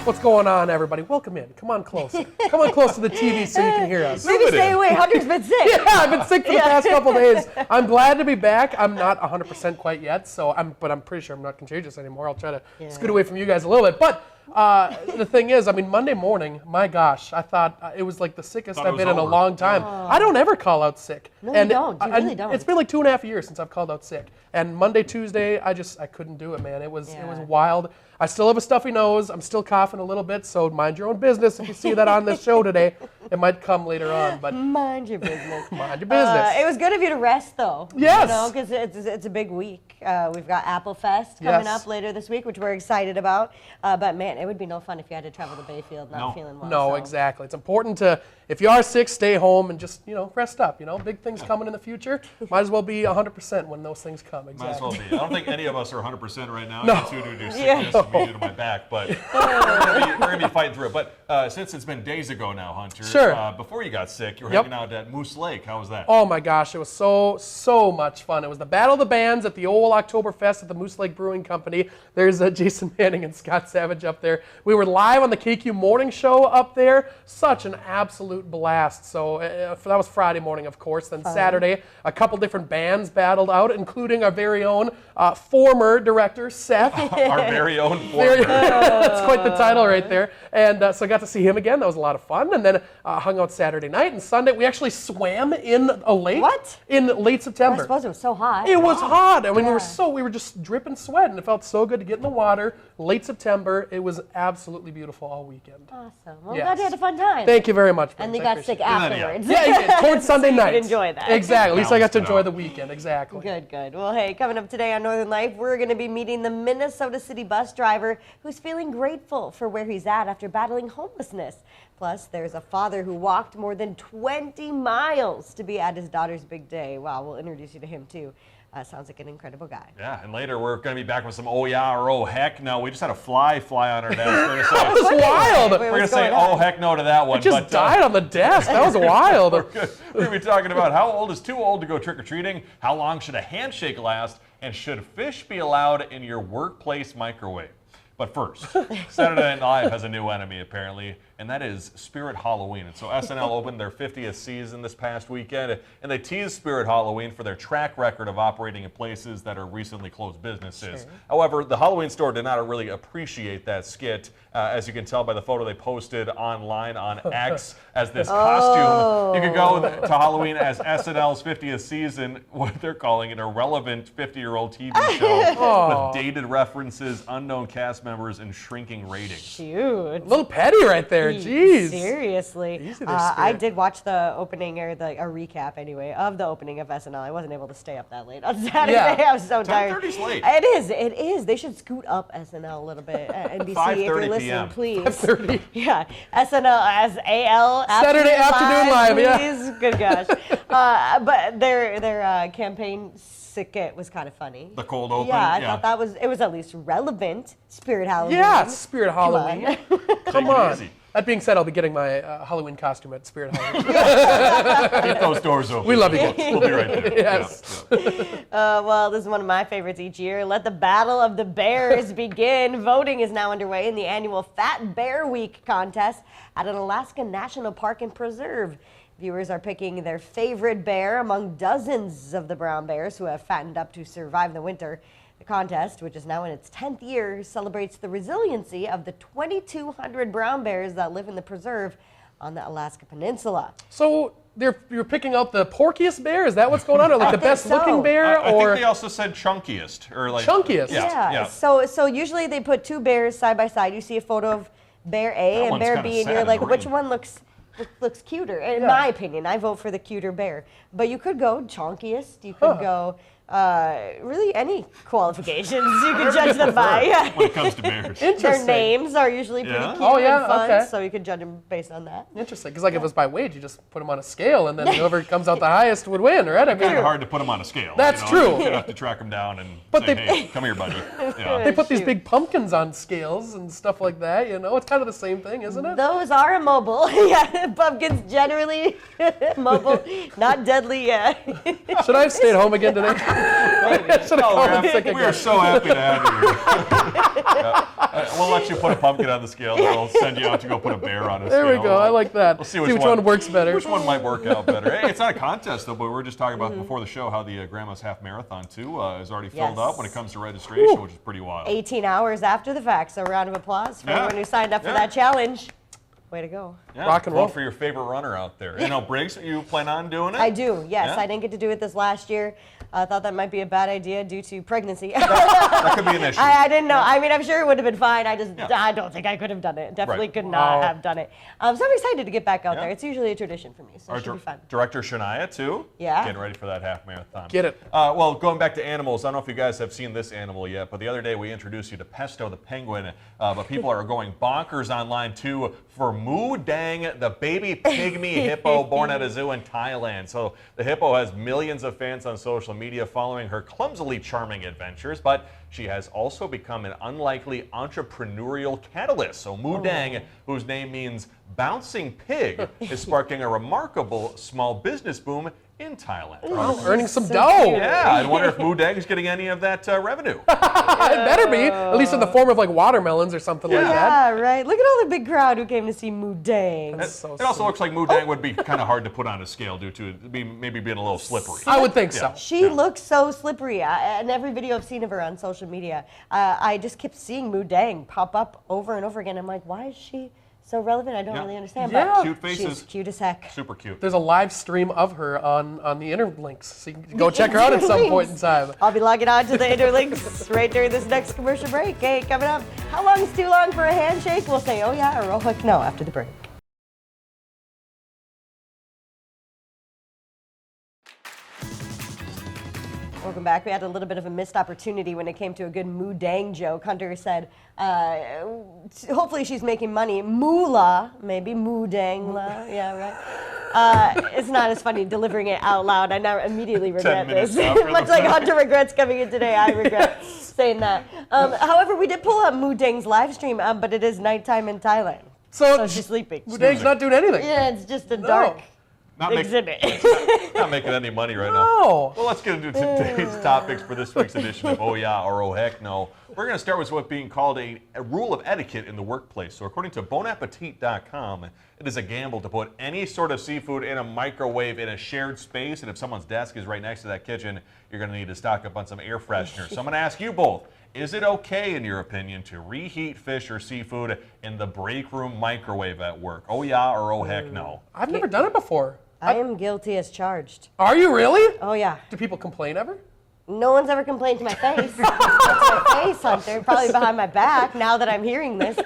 What's going on, everybody? Welcome in. Come on closer. Come on close to the TV so you can hear us. Maybe stay away. Hunter's been sick. Yeah, I've been sick for the past couple days. I'm glad to be back. I'm not 100% quite yet, but I'm pretty sure I'm not contagious anymore. I'll try to scoot away from you guys a little bit. But the thing is, I mean, Monday morning, my gosh, I thought it was like the sickest I've been in a long time. I don't ever call out sick. No, you don't. You really don't. It's been like 2.5 years since I've called out sick. And Monday, Tuesday, I couldn't do it, man. It was wild. I still have a stuffy nose. I'm still coughing a little bit, so mind your own business. If you see that on this show today, it might come later on. But mind your business. Mind your business. It was good of you to rest, though. Yes. You know, because it's a big week. We've got Apple Fest coming up later this week, which we're excited about. But man, it would be no fun if you had to travel to Bayfield not feeling well. No, exactly. It's important to, if you are sick, stay home and just, rest up. Big things coming in the future. Might as well be 100% when those things come. Exactly. Might as well be. I don't think any of us are 100% right now. No. I too do sickness due to my back, but we're going to be fighting through it. But since it's been days ago now, Hunter, before you got sick, you were hanging out at Moose Lake. How was that? Oh my gosh, it was so much fun. It was the Battle of the Bands at the old Oktoberfest at the Moose Lake Brewing Company. There's Jason Manning and Scott Savage up there. We were live on the KQ Morning Show up there. Such an absolute blast. So that was Friday morning, of course. Then Saturday, a couple different bands battled out, including our very own former director, Seth. Our very own former. That's quite the title right there. And so I got to see him again. That was a lot of fun. And then hung out Saturday night and Sunday. We actually swam in a lake. What? In late September. I suppose it was so hot. It was hot. I mean, we were just dripping sweat, and it felt so good to get in the water. Late September. It was absolutely beautiful all weekend. Awesome. Well, I'm glad you had a fun time. Thank you very much. And they got sick afterwards. Yeah, towards Sunday night. You could enjoy that. Exactly. At least I got to enjoy the weekend. Exactly. Good. Well, hey, coming up today on Northern Life, we're going to be meeting the Minnesota City bus driver who's feeling grateful for where he's at after battling homelessness. Plus, there's a father who walked more than 20 miles to be at his daughter's big day. Wow, we'll introduce you to him, too. Sounds like an incredible guy. Yeah, and later we're going to be back with some oh yeah or oh heck no. We just had a fly on our desk. We're that was wild. We're going to say oh heck no to that one. It just died on the desk. That was wild. We're going to be talking about how old is too old to go trick-or-treating, how long should a handshake last, and should fish be allowed in your workplace microwave? But first, Saturday Night Live has a new enemy, apparently, and that is Spirit Halloween. And so SNL opened their 50th season this past weekend, and they teased Spirit Halloween for their track record of operating in places that are recently closed businesses. Sure. However, the Halloween store did not really appreciate that skit, as you can tell by the photo they posted online on X as this costume. You could go to Halloween as SNL's 50th season, what they're calling an irrelevant 50-year-old TV show with dated references, unknown cast members, and shrinking ratings. Cute. A little petty right there. Jeez. Seriously. I did watch the opening, or a recap anyway, of the opening of SNL. I wasn't able to stay up that late on Saturday. I was so tired. 10:30's late. It is. They should scoot up SNL a little bit. NBC, if you're listening, please. 5:30. Yeah. SNL as AL. Saturday afternoon live, please. Good gosh. But their campaign skit was kind of funny. The cold open. Yeah, I thought it was at least relevant. Spirit Halloween. Yeah, Spirit Halloween. Come on. That being said, I'll be getting my Halloween costume at Spirit Halloween. Keep those doors open. We love you guys. We'll be right there. Yes. Well, this is one of my favorites each year. Let the Battle of the Bears begin. Voting is now underway in the annual Fat Bear Week contest at an Alaska National Park and Preserve. Viewers are picking their favorite bear among dozens of the brown bears who have fattened up to survive the winter. The contest, which is now in its 10th year, celebrates the resiliency of the 2,200 brown bears that live in the preserve on the Alaska Peninsula. So you're picking out the porkiest bear? Is that what's going on? Or like the best looking bear? I think they also said chunkiest. Or like chunkiest? Yeah. So usually they put two bears side by side. You see a photo of bear A and bear B, and you're like, which one looks cuter? In my opinion, I vote for the cuter bear. But you could go chunkiest. You could go really any qualifications you can judge them by. When it comes to bears. Their names are usually pretty cute and fun, so you can judge them based on that. Interesting, because like if it was by weight, you just put them on a scale, and then whoever comes out the highest would win, right? I mean, it's kind of hard to put them on a scale. That's true. You have to track them down and say, hey, come here, buddy. Yeah. They put these big pumpkins on scales and stuff like that, It's kind of the same thing, isn't it? Those are immobile. Yeah, pumpkins generally mobile, not deadly. Should I have stayed home again today? Should've called in sick We again. are so happy to have you. Yeah. We'll let you put a pumpkin on the scale, and we'll send you out to go put a bear on a There scale. we go. I like that. We'll see which one works better. Which one might work out better? Hey, it's not a contest, though, but we were just talking about before the show how the Grandma's Half Marathon, too, is already filled up when it comes to registration, which is pretty wild. 18 hours after the fact, so a round of applause for Yeah. everyone who signed up for Yeah. that challenge. Way to go. Yeah, Rock and vote roll. for your favorite runner out there. You know, Briggs, you plan on doing it? I do, yes. Yeah. I didn't get to do it this last year. I thought that might be a bad idea due to pregnancy. That could be an issue. I didn't know. I mean, I'm sure it would have been fine. I Yeah. don't think I could have done it. Definitely Right. could not Wow. have done it. So I'm excited to get back out Yeah. there. It's usually a tradition for me, so Our it should be fun. director Shania, too. Yeah. Getting ready for that half marathon. Get it. Well, going back to animals, I don't know if you guys have seen this animal yet, but the other day we introduced you to Pesto the penguin, but people are going bonkers online, too, for Moo Deng, the baby pygmy hippo born at a zoo in Thailand. So the hippo has millions of fans on social media following her clumsily charming adventures, but she has also become an unlikely entrepreneurial catalyst. So Moo Deng, whose name means bouncing pig, is sparking a remarkable small business boom in Thailand. Wow, earning some So dough. cute. Yeah, I wonder if Moo Deng is getting any of that revenue. It better be, at least in the form of like watermelons or something like that. Yeah, right. Look at all the big crowd who came to see Moo Deng. It, so it also sweet. looks like Moo Deng would be kind of hard to put on a scale due to it maybe being a little slippery. I would think so. She looks so slippery. In every video I've seen of her on social media, I just kept seeing Moo Deng pop up over and over again. I'm like, why is she so relevant? I don't Yeah. really understand. Yeah. But Cute faces. she's cute as heck. Super cute. There's a live stream of her on the interlinks, so you can go check her out at some point in time. I'll be logging on to the interlinks right during this next commercial break. Hey, coming up, how long is too long for a handshake? We'll say, oh yeah, or oh heck no after the break. Welcome back. We had a little bit of a missed opportunity when it came to a good Moo Deng joke. Hunter said, hopefully she's making money. Moolah, maybe Moo Deng la. Yeah, right. It's not as funny delivering it out loud. I now immediately regret 10 minutes this. after the Much like fact. Hunter regrets coming in today, I regret saying that. However, we did pull up Moo Deng's live stream, but it is nighttime in Thailand. So she's sleeping. Moo Deng's not doing anything. Yeah, it's just a dark Not exhibit. Not making any money right now. No. Well, let's get into today's topics for this week's edition of Oh Yeah or Oh Heck No. We're going to start with what's being called a rule of etiquette in the workplace. So according to bonappetit.com, it is a gamble to put any sort of seafood in a microwave in a shared space. And if someone's desk is right next to that kitchen, you're going to need to stock up on some air fresheners. So I'm going to ask you both. Is it okay, in your opinion, to reheat fish or seafood in the break room microwave at work? Oh yeah or oh heck no? I've never done it before. I am guilty as charged. Are you really? Oh yeah. Do people complain ever? No one's ever complained to my face. That's my face, Hunter. Probably behind my back. Now that I'm hearing this,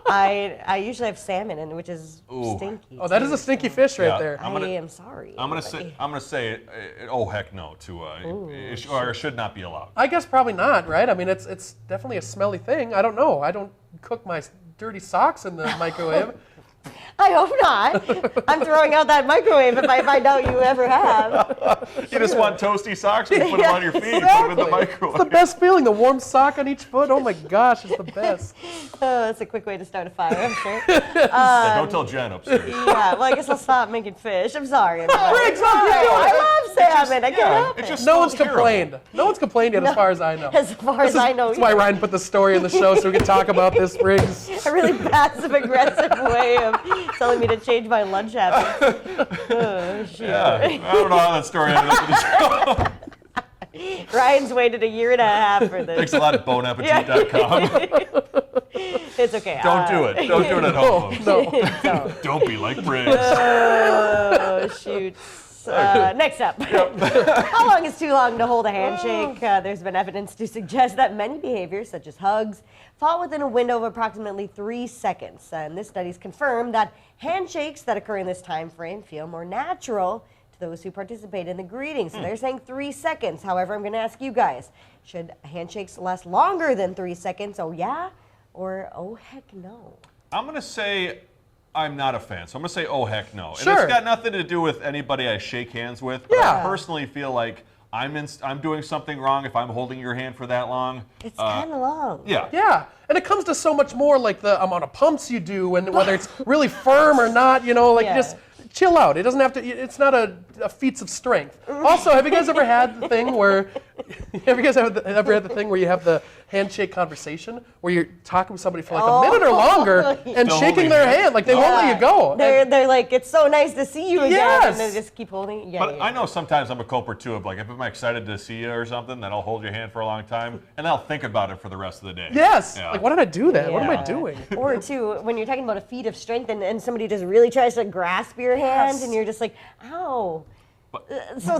I usually have salmon, which is Ooh. stinky. Oh, that is a stinky fish right Yeah. there. I am sorry. I'm gonna everybody. say oh heck no to or it should not be allowed. I guess probably not, right? I mean, it's definitely a smelly thing. I don't know. I don't cook my dirty socks in the microwave. I hope not. I'm throwing out that microwave if I find out you ever have. You just want toasty socks when you put them on your feet, you put them in the microwave. It's the best feeling, the warm sock on each foot. Oh my gosh, it's the best. Oh, that's a quick way to start a fire, I'm sure. Yeah, don't tell Jen upstairs. Yeah, well, I guess I'll stop making fish. I'm sorry. everybody. Riggs, what are you doing? I love salmon. I can't help It's it. just No one's smells complained. terrible. No one's complained yet, as far as I know. As far as I know, That's why Ryan put the story in the show so we can talk about this, Riggs. a really passive-aggressive way of telling me to change my lunch habits. Oh, shoot. Yeah, I don't know how that story ended up in the show. Ryan's waited a year and a half for this. Thanks a lot at bonappetit.com. It's okay. Don't do it. Don't do it at home. folks. No. Don't be like Briggs. Oh, shoot. Next up. How long is too long to hold a handshake? There's been evidence to suggest that many behaviors, such as hugs, fall within a window of approximately 3 seconds. And this study's confirmed that handshakes that occur in this time frame feel more natural to those who participate in the greeting. So they're saying 3 seconds. However, I'm going to ask you guys, should handshakes last longer than 3 seconds? Oh, yeah? Or oh, heck no? I'm going to say I'm not a fan, so I'm going to say oh heck no. Sure. And it's got nothing to do with anybody I shake hands with, but Yeah. I personally feel like I'm doing something wrong if I'm holding your hand for that long. It's kind of long. Yeah. Yeah, and it comes to so much more, like the amount of pumps you do, and whether it's really firm or not. You know, like Yeah. just chill out. It doesn't have to. It's not a feats of strength. Also, have you guys ever had the thing where Have you guys ever had the thing where you have the handshake conversation where you're talking with somebody for like a minute or longer and Still shaking holding their hands? hand, like they won't let you go? They're like, it's so nice to see you again, Yes. and they just keep holding. Yeah, But I know sometimes I'm a culprit too of like if I'm excited to see you or something, then I'll hold your hand for a long time and I'll think about it for the rest of the day. Yes. Yeah. Like, why did I do that? What am I Yeah. doing? Or too, when you're talking about a feat of strength and somebody just really tries to grasp your hand, Yes. and you're just like, ow. But- So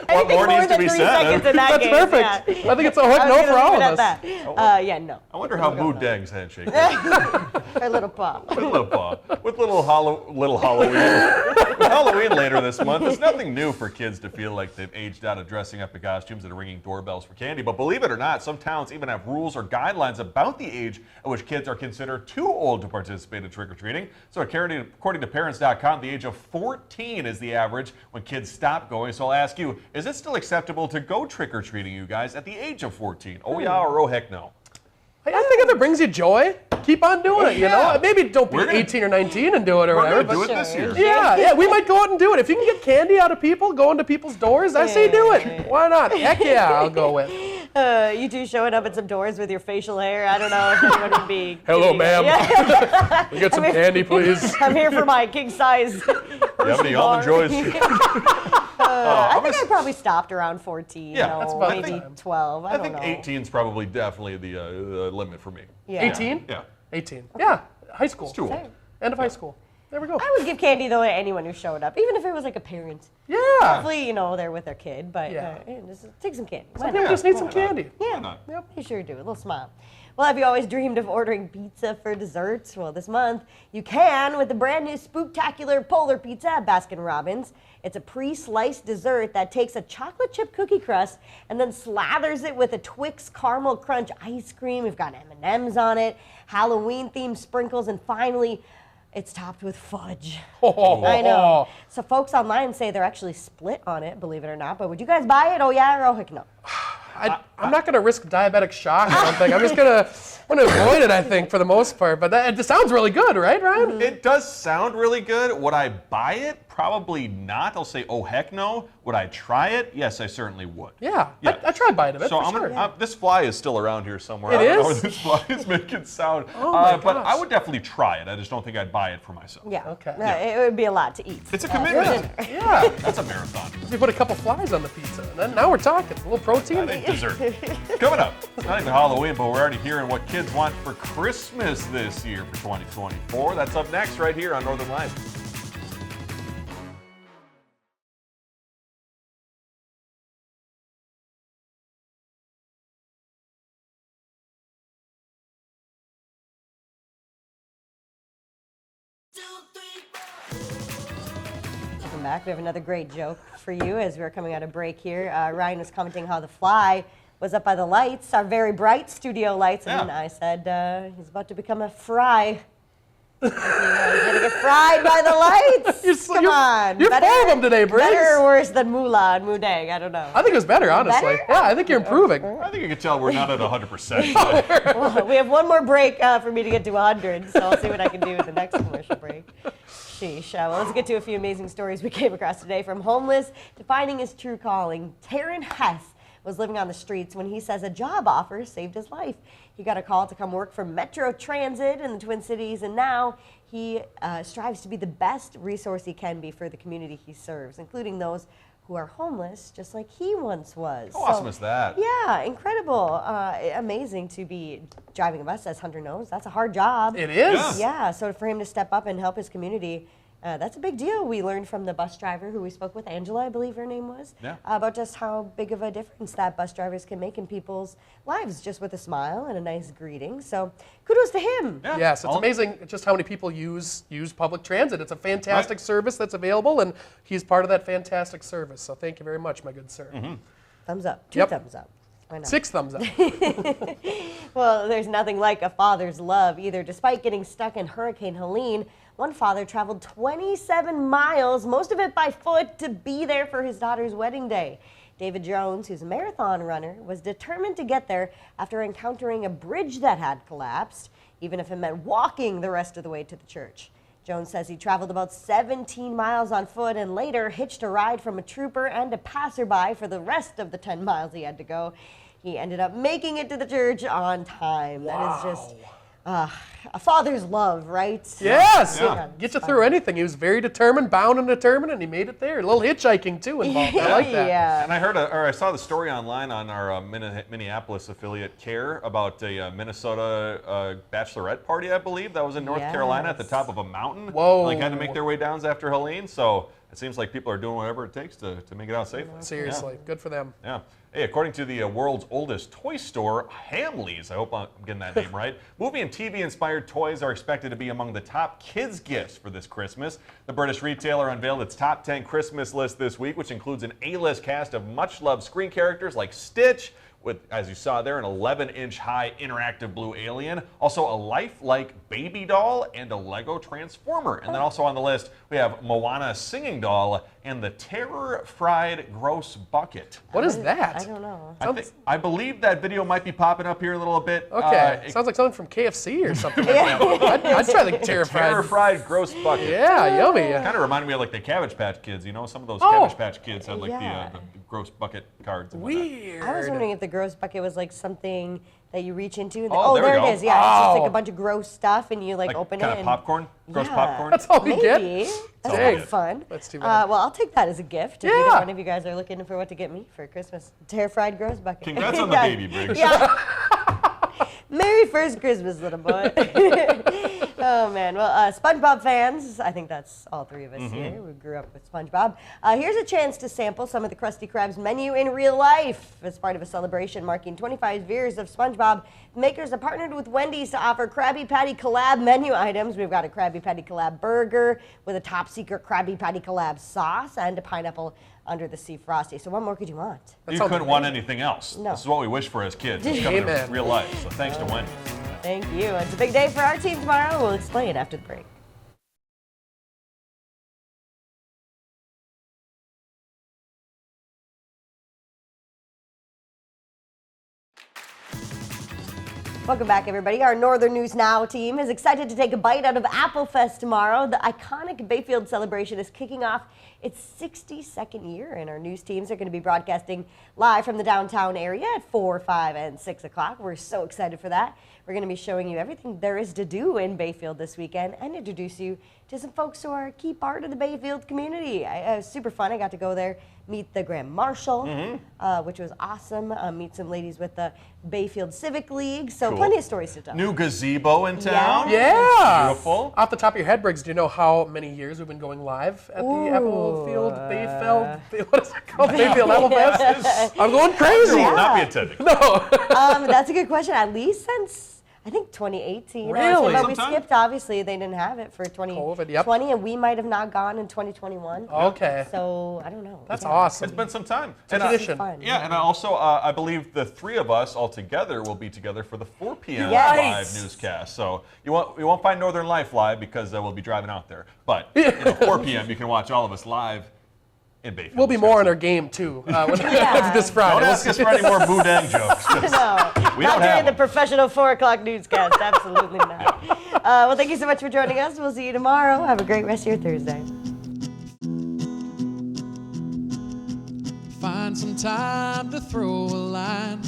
anything more more needs to than be 3 said? seconds in that That's case. perfect. Yeah. I think it's a hook I was no gonna for all leave of it us. at that. Yeah, no. I wonder how Moo Deng's handshake is. Her little paw. With little paw. With little Halloween. With Halloween later this month, it's nothing new for kids to feel like they've aged out of dressing up in costumes and ringing doorbells for candy. But believe it or not, some towns even have rules or guidelines about the age at which kids are considered too old to participate in trick-or-treating. So according to parents.com, the age of 14 is the average when kids stop going. So I'll ask you, is it still acceptable to go trick-or-treating, you guys, at the age of 14? Oh yeah or oh heck no? I think if it brings you joy, keep on doing it, you know? Maybe don't be We're gonna- 18 or 19 and do it or We're whatever. going to do it But this year. yeah, we might go out and do it. If you can get candy out of people, go into people's doors, I say do it. Why not? Heck yeah, I'll go with. You two showing up at some doors with your facial hair. I don't know if anyone would be. Hello, kidding. ma'am. Yeah. We get some candy, please. I'm here for my king size. You have any almond joys? I think I probably stopped around 14. Yeah, you know, that's about maybe time. 12. I I don't think know. 18 is probably definitely the limit for me. Yeah. 18? Yeah. 18. Yeah, high school. It's too old. End of high school. There we go. I would give candy though to anyone who showed up, even if it was like a parent. Yeah. Hopefully, you know, they're with their kid, but Yeah. just take some candy. Why Some not? people just need why some not? candy. Yeah, not? Yep. you sure do. A little smile. Well, have you always dreamed of ordering pizza for dessert? Well, this month you can with the brand new spooktacular Polar Pizza at Baskin-Robbins. It's a pre-sliced dessert that takes a chocolate chip cookie crust and then slathers it with a Twix caramel crunch ice cream. We've got M&Ms on it, Halloween-themed sprinkles, and finally, it's topped with fudge. I know. So folks online say they're actually split on it, believe it or not. But would you guys buy it? Oh yeah or oh heck no? I'm not going to risk diabetic shock, I don't think. I'm just going to avoid it, I think, for the most part. But it sounds really good, right, Ryan? It does sound really good. Would I buy it? Probably not. I'll say, oh heck no. Would I try it? Yes, I certainly would. Yeah. Yeah. I tried biting it, So for sure. this fly is still around here somewhere. It I don't know is? where this fly is making sound. Oh my but gosh. I would definitely try it. I just don't think I'd buy it for myself. Yeah. Okay. It would be a lot to eat. It's a commitment. Yeah. That's a marathon. We put a couple flies on the pizza, and then now we're talking. A little protein. I think dessert. Coming up, it's not even Halloween, but we're already hearing what kids want for Christmas this year for 2024. That's up next right here on Northern Live. Welcome back. We have another great joke for you as we're coming out of break here. Ryan was commenting how the fly was up by the lights, our very bright studio lights, and Yeah. I said he's about to become a fry. He's gonna get fried by the lights. Come on. You're full of them today, Briggs. Better or worse than Moolah and Moo Deng? I don't know. I think it was better, honestly. Better? Yeah, I think you're improving. I think you can tell we're not at 100%. Well, we have one more break for me to get to 100, so I'll see what I can do in the next commercial break. Sheesh. Well, let's get to a few amazing stories we came across today. From homeless to finding his true calling, Taryn Hess was living on the streets when he says a job offer saved his life. He got a call to come work for Metro Transit in the Twin Cities, and now he strives to be the best resource he can be for the community he serves, including those who are homeless, just like he once was. How awesome is that? Yeah, incredible. Amazing to be driving a bus, as Hunter knows. That's a hard job. It is. Yeah, so for him to step up and help his community, that's a big deal. We learned from the bus driver who we spoke with, Angela, I believe her name was, Yeah. about just how big of a difference that bus drivers can make in people's lives, just with a smile and a nice greeting. So kudos to him. Yeah. Yes, it's All- amazing just how many people use public transit. It's a fantastic service that's available, and he's part of that fantastic service. So thank you very much, my good sir. Thumbs up. Two Yep. thumbs up. Why not? 6 thumbs up. Well, there's nothing like a father's love either. Despite getting stuck in Hurricane Helene, one father traveled 27 miles, most of it by foot, to be there for his daughter's wedding day. David Jones, who's a marathon runner, was determined to get there after encountering a bridge that had collapsed, even if it meant walking the rest of the way to the church. Jones says he traveled about 17 miles on foot and later hitched a ride from a trooper and a passerby for the rest of the 10 miles he had to go. He ended up making it to the church on time. That is just a father's love, right? Yes, Yeah. get you through anything. He was very determined, bound and determined, and he made it there. A little hitchhiking too involved. I like that. Yeah. And I saw the story online on our Minneapolis affiliate Care about a Minnesota bachelorette party, I believe, that was in North Carolina at the top of a mountain. Whoa. Like had to make their way down after Helene. So it seems like people are doing whatever it takes to make it out safely. Seriously, good for them. Yeah. Hey, according to the world's oldest toy store, Hamleys, I hope I'm getting that name right, movie and TV-inspired toys are expected to be among the top kids' gifts for this Christmas. The British retailer unveiled its top 10 Christmas list this week, which includes an A-list cast of much-loved screen characters like Stitch, with, as you saw there, an 11-inch high interactive blue alien, also a lifelike baby doll, and a Lego Transformer. And then also on the list, we have Moana singing doll and the Terror Fried Gross Bucket. What is that? I don't know. I believe that video might be popping up here in a little bit. Okay, sounds like something from KFC or something like that. I'd try the Terror terrified. Fried Gross Bucket. Yeah, yummy. Kind of reminded me of like the Cabbage Patch Kids. You know, some of those Oh. Cabbage Patch Kids had like Yeah. the gross bucket cards. And whatnot. Weird. I was wondering if the gross bucket was like something that you reach into. And Oh, there we there go. it is. Yeah, it's just Oh. like a bunch of gross stuff, and you like open it. kind of and popcorn, gross Yeah. popcorn. That's all we Maybe. get. That's Dang. kind of fun. That's too bad. Well, I'll take that as a gift. If Yeah. one of you guys are looking for what to get me for Christmas, Terrified Gross Bucket. Congrats on the Yeah. baby, Briggs. Yeah. Merry first Christmas, little boy. Oh, man. Well, SpongeBob fans, I think that's all three of us here. We grew up with SpongeBob. Here's a chance to sample some of the Krusty Krab's menu in real life. As part of a celebration marking 25 years of SpongeBob, makers have partnered with Wendy's to offer Krabby Patty collab menu items. We've got a Krabby Patty collab burger with a top secret Krabby Patty collab sauce and a pineapple under the sea frosty. So what more could you want? You sounds couldn't want anything else. No. This is what we wish for as kids. It's coming to Amen. real life. So thanks to Wendy's. Thank you. It's a big day for our team tomorrow. We'll explain after the break. Welcome back, everybody. Our Northern News Now team is excited to take a bite out of Apple Fest tomorrow. The iconic Bayfield celebration is kicking off its 62nd year, and our news teams are going to be broadcasting live from the downtown area at 4, 5, and 6 o'clock. We're so excited for that. We're going to be showing you everything there is to do in Bayfield this weekend and introduce you to some folks who are a key part of the Bayfield community. It was super fun. I got to go there, meet the Grand Marshal, which was awesome. Meet some ladies with the Bayfield Civic League. So Cool. plenty of stories to tell. New gazebo in town. Yeah. Beautiful. Off the top of your head, Briggs, do you know how many years we've been going live at the Applefield, Bayfield, what is it called? Bayfield Apple Fest? I'm going crazy. You will not be attending. No. That's a good question. At least since, I think, 2018. Really? But we Sometime? skipped, obviously. They didn't have it for 2020, COVID, yep. and we might have not gone in 2021. Okay. So, I don't know. That's Yeah. awesome. It's been some time. It's a And, tradition. Fun. Yeah, and also I believe the three of us all together will be together for the 4 p.m. Yes. live newscast. So you won't find Northern Life live because we'll be driving out there. But 4 p.m. you can watch all of us live in Bayfield. We'll be more on our game, too, this Friday. Don't ask us for any more Moo Deng jokes. 'cause No, We not don't during have the them. professional 4 o'clock newscast. Absolutely not. Well, thank you so much for joining us. We'll see you tomorrow. Have a great rest of your Thursday. Find some time to throw a line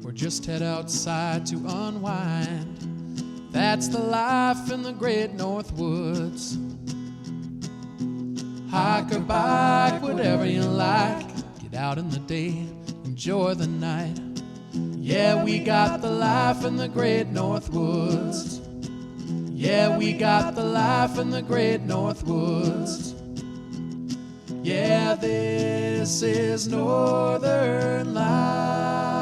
or just head outside to unwind. That's the life in the great North Woods. Hike or bike, whatever you like. Get out in the day, enjoy the night. Yeah, we got the life in the great North Woods. Yeah, we got the life in the great North Woods. Yeah, this is Northern Life.